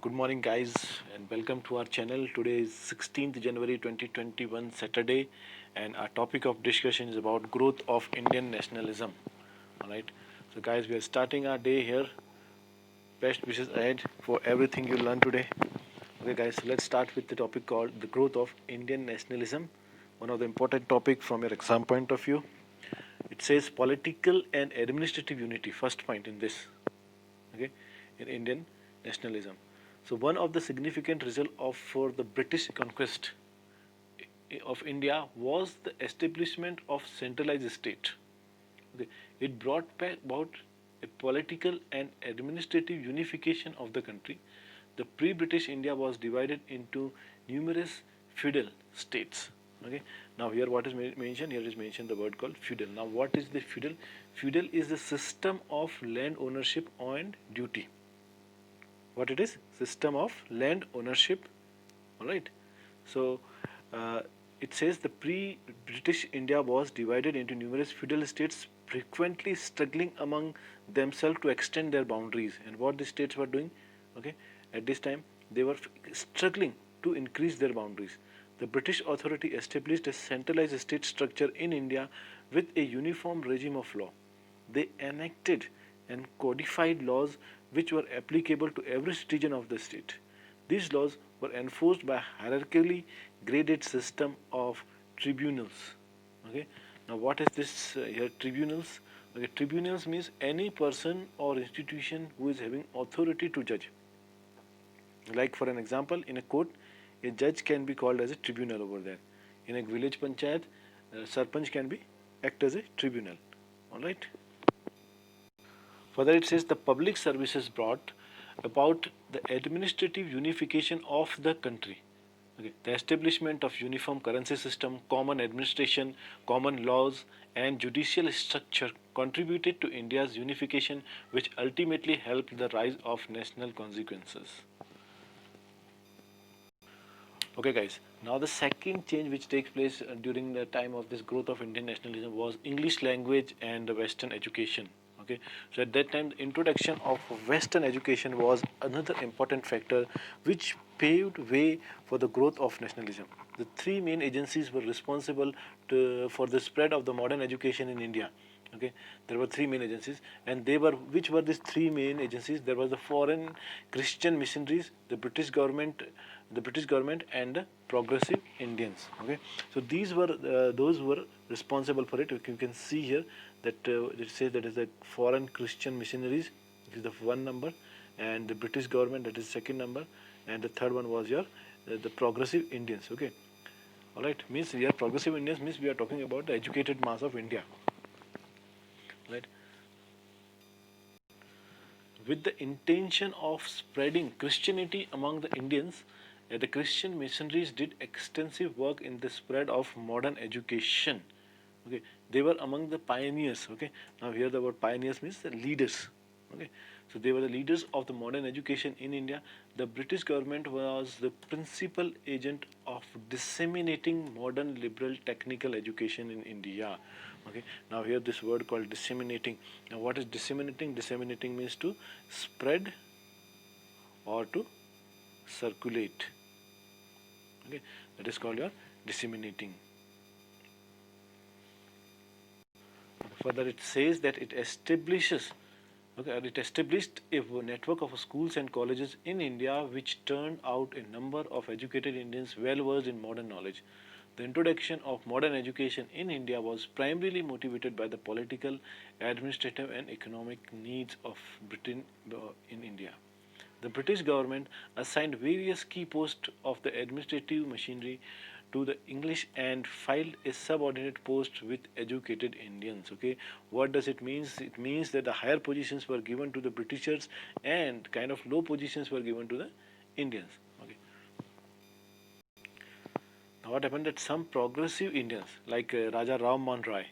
Good morning, guys, and welcome to our channel. Today is 16th January 2021, Saturday, and our topic of discussion is about growth of Indian nationalism. All right, so guys, we are starting our day here. Best wishes ahead for everything you learn today. Okay, guys, so let's start with the topic called the growth of Indian nationalism. One of the important topic from your exam point of view. It says political and administrative unity. First point in this. Okay, in Indian nationalism. So one of the significant result of for the British conquest of India was the establishment of centralized state. Okay. It brought about a political and administrative unification of the country. The pre-British India was divided into numerous feudal states. Okay. Now here what is mentioned? Here is mentioned the word called feudal. Now what is the feudal? Feudal is the system of land ownership and duty. What it is? System of land ownership. All right. So it says the pre-British India was divided into numerous feudal states, frequently struggling among themselves to extend their boundaries. And what the states were doing, okay, at this time they were struggling to increase their boundaries. The British authority established a centralized state structure in India with a uniform regime of law. They enacted and codified laws which were applicable to every citizen of the state. These laws were enforced by a hierarchically graded system of tribunals. Okay. Now, what is this here? Tribunals. Okay. Tribunals means any person or institution who is having authority to judge. Like for an example, in a court, a judge can be called as a tribunal over there. In a village panchayat, sarpanch can be act as a tribunal. All right. Further, it says the public services brought about the administrative unification of the country. Okay. The establishment of uniform currency system, common administration, common laws, and judicial structure contributed to India's unification, which ultimately helped the rise of national consequences. Okay, guys. Now the second change which takes place during the time of this growth of Indian nationalism was English language and the Western education. Okay, so at that time the introduction of Western education was another important factor which paved way for the growth of nationalism. The three main agencies were responsible for the spread of the modern education in India. Okay, there were three main agencies, and they were, which were these three main agencies? There was the foreign Christian missionaries, the British government, and the progressive Indians. Okay, so these were those were responsible for it. You can see here that it says that is the foreign Christian missionaries, which is the one number, and the British government, that is second number, and the third one was your the progressive Indians. Okay, all right, means we are progressive Indians means we are talking about the educated mass of India, right? With the intention of spreading Christianity among the Indians, the Christian missionaries did extensive work in the spread of modern education. Okay, they were among the pioneers. Okay, now here the word pioneers means the leaders. Okay, so they were the leaders of the modern education in India. The British government was the principal agent of disseminating modern liberal technical education in India. Okay, now here this word called disseminating. Now what is disseminating? Disseminating means to spread or to circulate. Okay, that is called your disseminating. Further, it says that it establishes, okay, it established a network of schools and colleges in India which turned out a number of educated Indians well versed in modern knowledge. The introduction of modern education in India was primarily motivated by the political, administrative, and economic needs of Britain in India. The British government assigned various key posts of the administrative machinery to the English and filed a subordinate post with educated Indians. Okay, what does it mean? It means that the higher positions were given to the Britishers and kind of low positions were given to the Indians. Okay. Now what happened that some progressive Indians like Raja Ram Mohan Roy,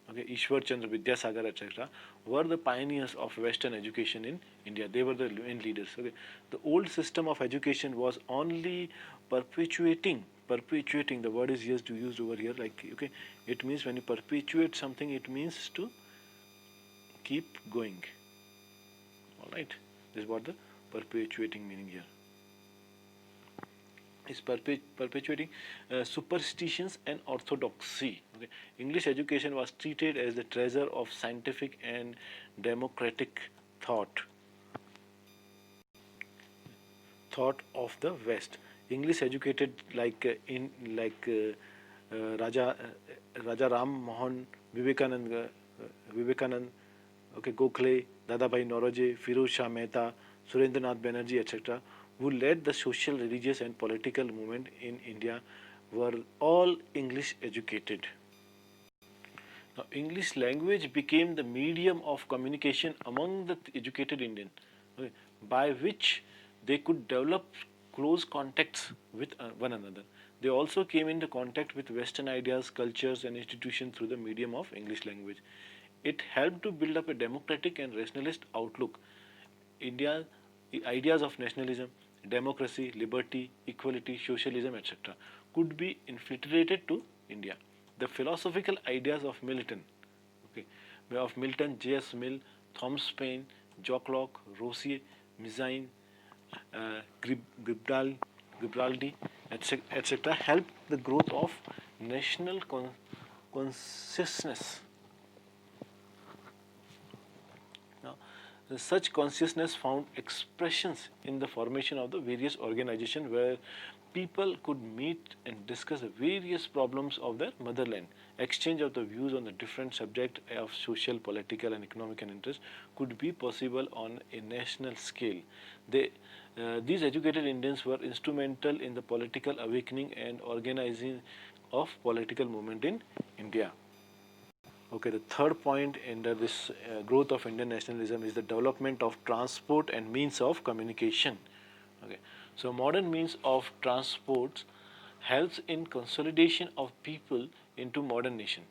okay, Ishwar Chandra Vidyasagar, etc., were the pioneers of Western education in India. They were the main leaders. Okay, the old system of education was only perpetuating. Perpetuating, the word is used over here. Like, okay, it means when you perpetuate something, it means to keep going. All right, this is what the perpetuating meaning here. is perpetuating superstitions and orthodoxy. Okay. English education was treated as the treasure of scientific and democratic thought of the West. English educated Raja Ram Mohan Vivekanand, okay, Gokhale, Dadabhai Naoroji, Firoz Shah Mehta, Surendranath Banerjee, etc., who led the social, religious, and political movement in India, were all English educated. Now, English language became the medium of communication among the educated Indian, okay, by which they could develop close contacts with one another. They also came into contact with Western ideas, cultures, and institutions through the medium of English language. It helped to build up a democratic and rationalist outlook. India, the ideas of nationalism, democracy, liberty, equality, socialism, etc., could be infiltrated to India. The philosophical ideas of okay, J.S. Mill, Thomas Paine, Jock Locke, Rousseau, Mizine, Gibraldi, etc., helped the growth of national consciousness. Now, such consciousness found expressions in the formation of the various organizations where people could meet and discuss the various problems of their motherland. Exchange of the views on the different subjects of social, political, and economic interest could be possible on a national scale. These educated Indians were instrumental in the political awakening and organizing of political movement in India. Okay, the third point in this growth of Indian nationalism is the development of transport and means of communication. Okay, so modern means of transport helps in consolidation of people into modern nation.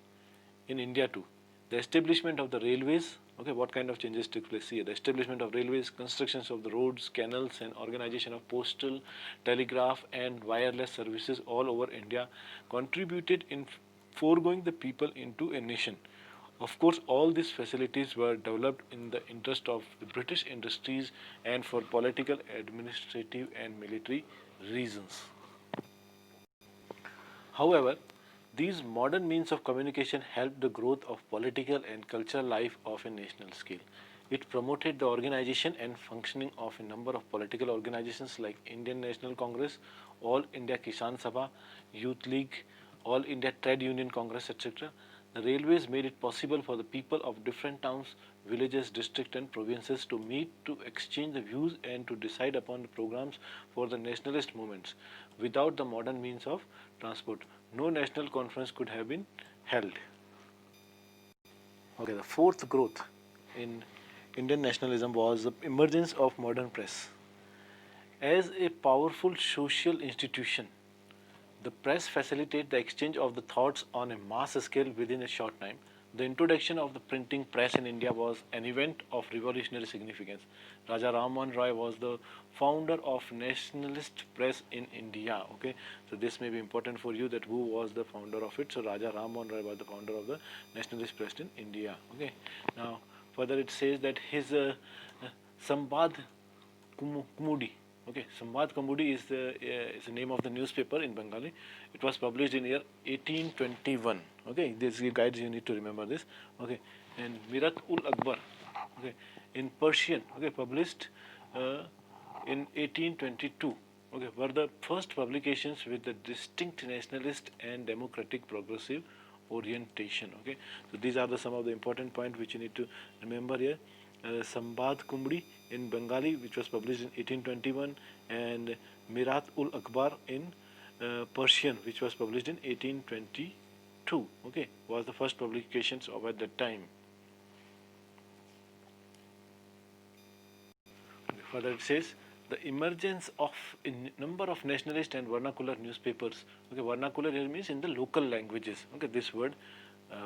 In India too, the establishment of the railways. Okay, what kind of changes took place here? The establishment of railways, constructions of the roads, canals, and organization of postal, telegraph, and wireless services all over India contributed in foregoing the people into a nation. Of course, all these facilities were developed in the interest of the British industries and for political, administrative, and military reasons. However, these modern means of communication helped the growth of political and cultural life of a national scale. It promoted the organization and functioning of a number of political organizations like Indian National Congress, All India Kisan Sabha, Youth League, All India Trade Union Congress, etc. The railways made it possible for the people of different towns, villages, districts, and provinces to meet, to exchange the views, and to decide upon the programs for the nationalist movements. Without the modern means of transport, no national conference could have been held. Okay, the fourth growth in Indian nationalism was the emergence of modern press. As a powerful social institution, the press facilitated the exchange of the thoughts on a mass scale within a short time. The introduction of the printing press in India was an event of revolutionary significance. Raja Ram Mohan Roy was the founder of nationalist press in India. Okay, so this may be important for you, that who was the founder of it. So Raja Ram Mohan Roy was the founder of the nationalist press in India. Okay, now further it says that his Sambad Kumudi. Okay, Sambad Kumudi is the name of the newspaper in Bengali. It was published in year 1821. Okay, this guides, you need to remember this. Okay, and Mirat ul Akbar. Okay, in Persian. Okay, published in 1822. Okay, were the first publications with the distinct nationalist and democratic progressive orientation. Okay, so these are some of the important points which you need to remember here. Sambad Kumdi in Bengali, which was published in 1821, and Mirat ul Akbar in Persian, which was published in 1822. Okay, was the first publications of at that time. Further, it says the emergence of a number of nationalist and vernacular newspapers. Okay, vernacular here means in the local languages. Okay, this word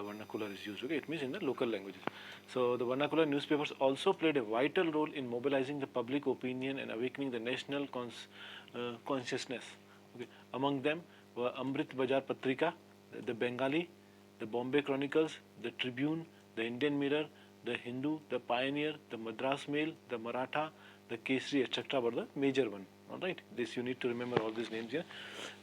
vernacular is used. Okay, it means in the local languages. So the vernacular newspapers also played a vital role in mobilizing the public opinion and awakening the national consciousness. Okay, among them were Amrit Bajar Patrika, the Bengali, the Bombay Chronicles, the Tribune, the Indian Mirror, the Hindu, the Pioneer, the Madras Mail, the Maratha, the Kesari, etc. were the major one. All right, this you need to remember all these names here.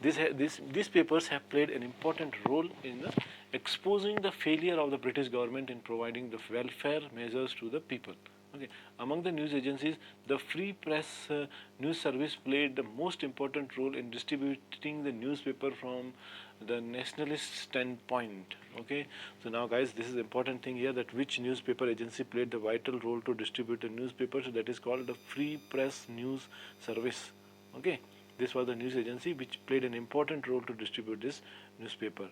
These papers have played an important role in exposing the failure of the British government in providing the welfare measures to the people. Okay. Among the news agencies, the Free Press News Service played the most important role in distributing the newspaper from the nationalist standpoint. Okay, so now guys, this is important thing here, that which newspaper agency played the vital role to distribute the newspaper. So that is called the Free Press News Service. Okay, this was the news agency which played an important role to distribute this newspaper.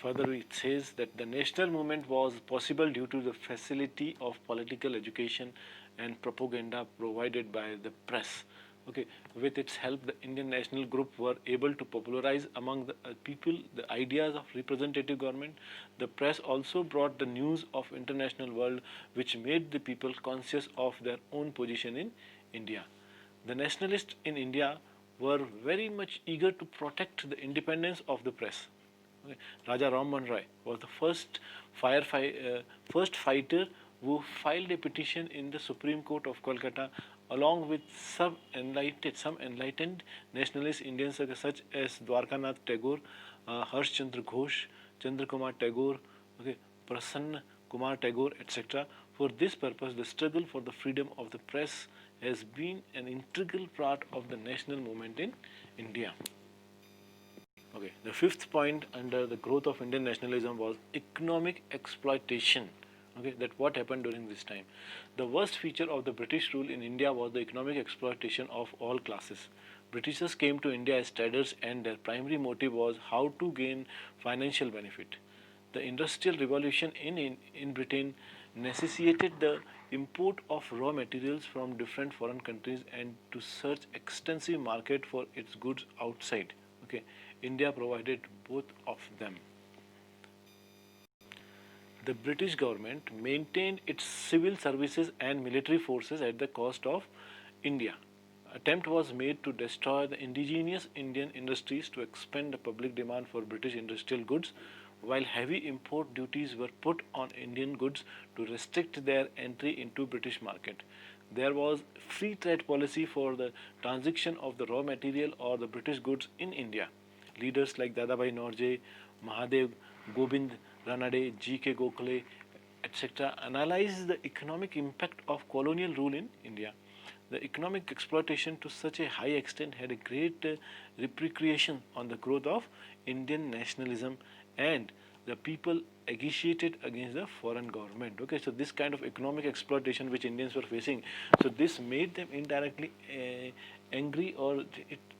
Further, it says that the national movement was possible due to the facility of political education and propaganda provided by the press. Okay, with its help, the Indian national group were able to popularize among the people the ideas of representative government. The press also brought the news of international world, which made the people conscious of their own position in India. The nationalists in India were very much eager to protect the independence of the press. Okay. Raja Ram Mohan Roy was the first fighter who filed a petition in the Supreme Court of Kolkata, along with some enlightened nationalist Indians such as Dwarkanath Tagore, Harsh Chandra Ghosh, Chandra Kumar Tagore, okay, Prasanna Kumar Tagore, etc. For this purpose, the struggle for the freedom of the press has been an integral part of the national movement in India. Okay, the fifth point under the growth of Indian nationalism was economic exploitation. Okay, that what happened during this time. The worst feature of the British rule in India was the economic exploitation of all classes. Britishers came to India as traders, and their primary motive was how to gain financial benefit. The Industrial Revolution in Britain necessitated the import of raw materials from different foreign countries and to search extensive market for its goods outside. Okay, India provided both of them. The British government maintained its civil services and military forces at the cost of India. Attempt was made to destroy the indigenous Indian industries to expand the public demand for British industrial goods, while heavy import duties were put on Indian goods to restrict their entry into British market. There was free trade policy for the transaction of the raw material or the British goods in India. Leaders like Dadabhai Naoroji, Mahadev Gobind Ranade, G.K. Gokhale, etc. analyzed the economic impact of colonial rule in India. The economic exploitation to such a high extent had a great repercussion on the growth of Indian nationalism, and the people agitated against the foreign government. Okay, so this kind of economic exploitation which Indians were facing, so this made them indirectly angry, or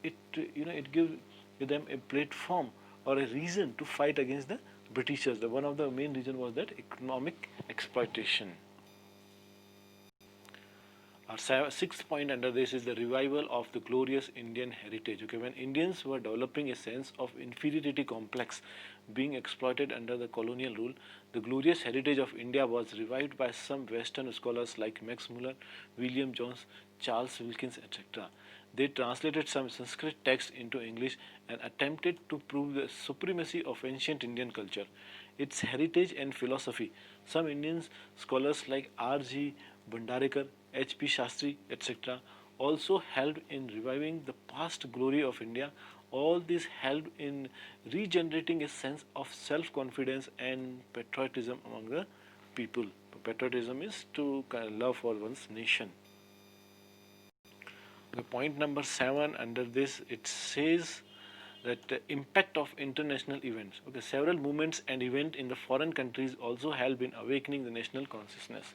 it gives them a platform or a reason to fight against the Britishers. One of the main reason was that economic exploitation. Our sixth point under this is the revival of the glorious Indian heritage. Okay, when Indians were developing a sense of inferiority complex being exploited under the colonial rule, the glorious heritage of India was revived by some Western scholars like Max Muller, William Jones, Charles Wilkins, etc. They translated some Sanskrit texts into English and attempted to prove the supremacy of ancient Indian culture, its heritage and philosophy. Some Indian scholars like R.G. Bhandarekar, H.P. Shastri, etc. also helped in reviving the past glory of India. All this helped in regenerating a sense of self-confidence and patriotism among the people. Patriotism is to love for one's nation. The point number 7 under this, it says that the impact of international events. Okay, several movements and events in the foreign countries also help in awakening the national consciousness.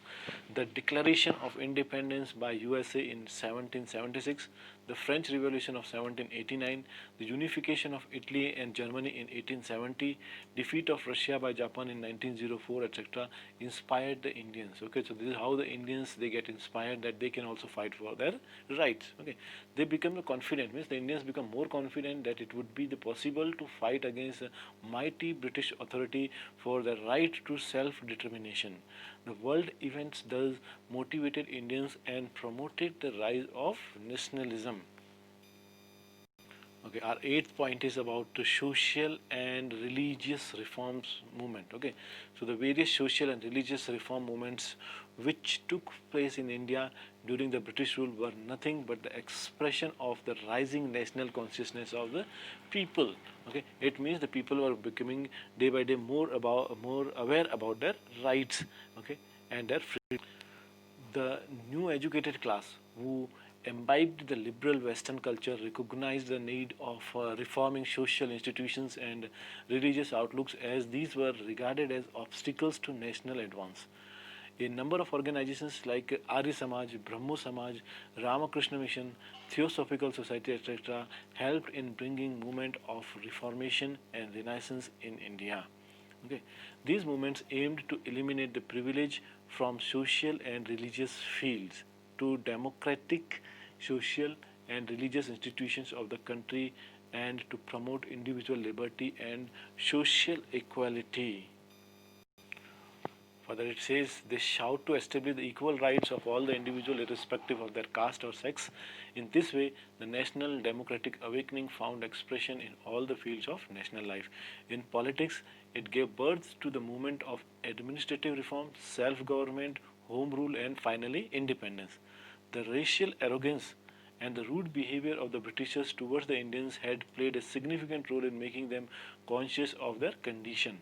The Declaration of Independence by USA in 1776, the French Revolution of 1789, the unification of Italy and Germany in 1870, defeat of Russia by Japan in 1904, etc., inspired the Indians. Okay, so this is how the Indians they get inspired that they can also fight for their rights. Okay, they become confident. Means the Indians become more confident that it would be possible to fight against the mighty British authority for the right to self-determination. The world events thus motivated Indians and promoted the rise of nationalism. Okay, our eighth point is about the social and religious reforms movement. Okay, so the various social and religious reform movements which took place in India during the British rule were nothing but the expression of the rising national consciousness of the people. Okay, it means the people were becoming day by day more aware about their rights. Okay, and their freedom. The new educated class who imbibed the liberal Western culture recognized the need of reforming social institutions and religious outlooks as these were regarded as obstacles to national advance. A number of organizations like Arya Samaj, Brahmo Samaj, Ramakrishna Mission, Theosophical Society, etc., helped in bringing movement of reformation and renaissance in India. Okay. These movements aimed to eliminate the privilege from social and religious fields to democratic, social, and religious institutions of the country and to promote individual liberty and social equality. Further, it says they shout to establish the equal rights of all the individual irrespective of their caste or sex. In this way, the national democratic awakening found expression in all the fields of national life. In politics, it gave birth to the movement of administrative reform, self-government, home rule, and finally independence. The racial arrogance and the rude behavior of the Britishers towards the Indians had played a significant role in making them conscious of their condition.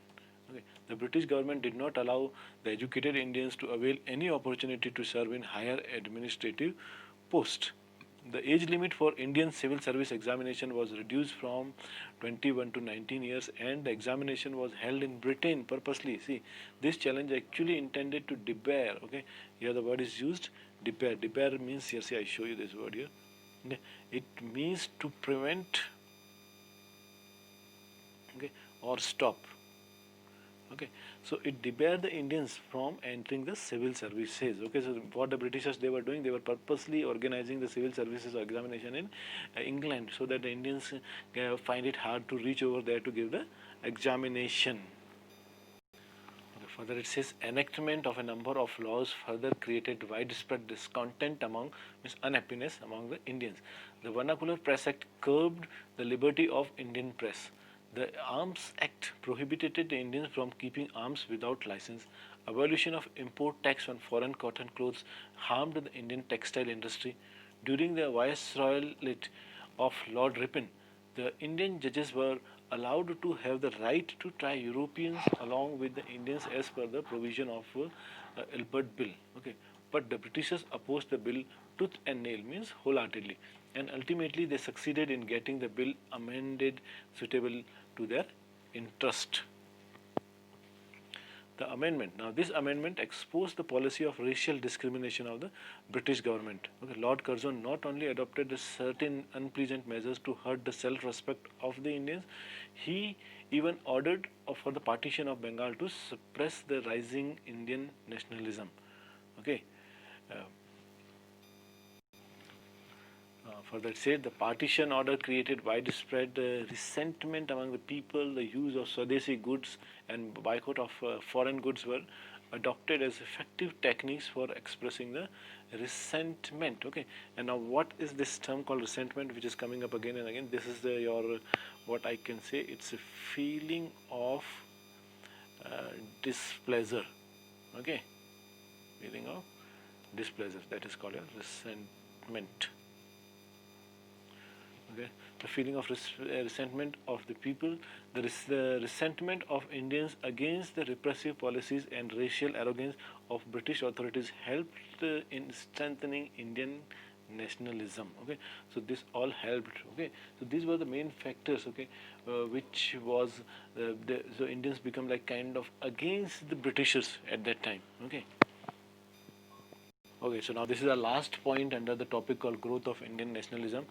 Okay. The British government did not allow the educated Indians to avail any opportunity to serve in higher administrative posts. The age limit for Indian civil service examination was reduced from 21 to 19 years and the examination was held in Britain purposely. See, this challenge actually intended to debar, okay, here the word is used, debar. Debar means, here see I show you this word here. Okay. It means to prevent, okay, or stop. Okay, so it debarred the Indians from entering the civil services. Okay, so what the Britishers they were doing, they were purposely organizing the civil services examination in England so that the Indians find it hard to reach over there to give the examination. Okay, further, it says enactment of a number of laws further created widespread discontent among means unhappiness among the Indians. The Vernacular Press Act curbed the liberty of Indian press. The Arms Act prohibited the Indians from keeping arms without license. Abolition of import tax on foreign cotton clothes harmed the Indian textile industry. During the viceroyalty of Lord Ripon, the Indian judges were allowed to have the right to try Europeans along with the Indians as per the provision of Albert Bill. Okay, but the Britishers opposed the bill tooth and nail means wholeheartedly, and ultimately they succeeded in getting the bill amended suitable to their interest. The amendment. Now, this amendment exposed the policy of racial discrimination of the British government. Okay, Lord Curzon not only adopted certain unpleasant measures to hurt the self-respect of the Indians, he even ordered for the partition of Bengal to suppress the rising Indian nationalism. Okay. Uh, Further said, the partition order created widespread resentment among the people. The use of Swadeshi goods and boycott of foreign goods were adopted as effective techniques for expressing the resentment. Okay, and now what is this term called resentment, which is coming up again and again? This is your what I can say. It's a feeling of displeasure. Okay, feeling of displeasure. That is called a resentment. Okay, the feeling of resentment of the people, the resentment of Indians against the repressive policies and racial arrogance of British authorities helped in strengthening Indian nationalism. Okay, so this all helped. Okay, so these were the main factors. Okay, which was so Indians become like kind of against the Britishers at that time. Okay. Okay, so now this is our last point under the topic called growth of Indian nationalism.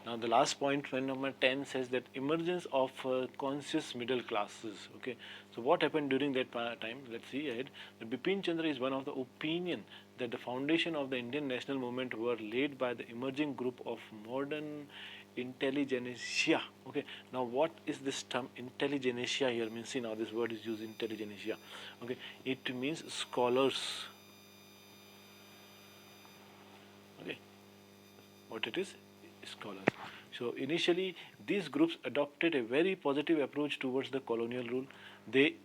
Now the last point, point number 10 says that emergence of conscious middle classes. Okay, so what happened during that time? Let's see ahead. The Bipin Chandra is one of the opinion that the foundation of the Indian national movement were laid by the emerging group of modern intelligentsia. Okay, now what is this term intelligentsia here means? See, now this word is used, intelligentsia. Okay, it means scholars. Okay, what it is, scholars. So initially, these groups adopted a very positive approach towards the colonial rule. They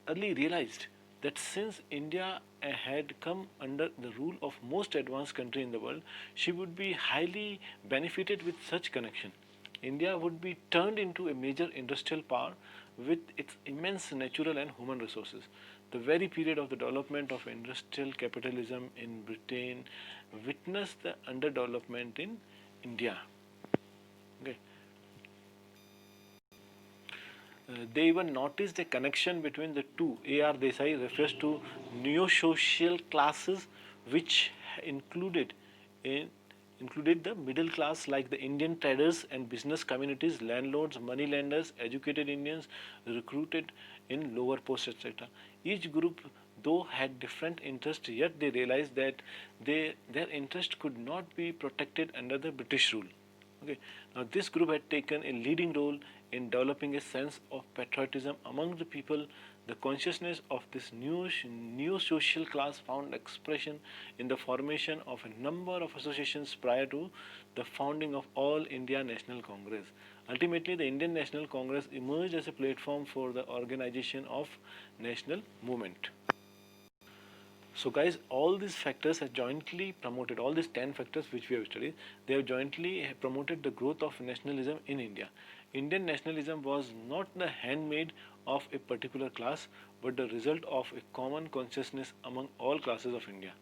early realized that since India had come under the rule of most advanced country in the world, she would be highly benefited with such connection. India would be turned into a major industrial power with its immense natural and human resources. The very period of the development of industrial capitalism in Britain witnessed the underdevelopment in India. Okay. They even noticed a connection between the two. A.R. Desai refers to neo-social classes which included in, included the middle class like the Indian traders and business communities, landlords, money lenders, educated Indians recruited in lower posts, etc. Each group though had different interests, yet they realized that their interest could not be protected under the British rule. Okay. Now, this group had taken a leading role in developing a sense of patriotism among the people. The consciousness of this new social class found expression in the formation of a number of associations prior to the founding of All India National Congress. Ultimately, the Indian National Congress emerged as a platform for the organization of national movement. So guys, all these factors have jointly promoted, all these 10 factors which we have studied, they have jointly promoted the growth of nationalism in India. Indian nationalism was not the handmaid of a particular class, but the result of a common consciousness among all classes of India.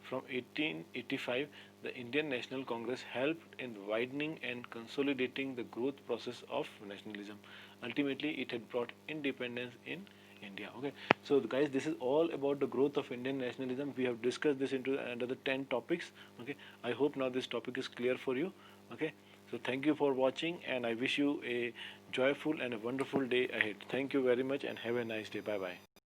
From 1885, the Indian National Congress helped in widening and consolidating the growth process of nationalism. Ultimately, it had brought independence in India. Okay, so guys, this is all about the growth of Indian nationalism. We have discussed this into another 10 topics. Okay, I hope now this topic is clear for you. Okay, so thank you for watching, and I wish you a joyful and a wonderful day ahead. Thank you very much, and have a nice day. Bye bye.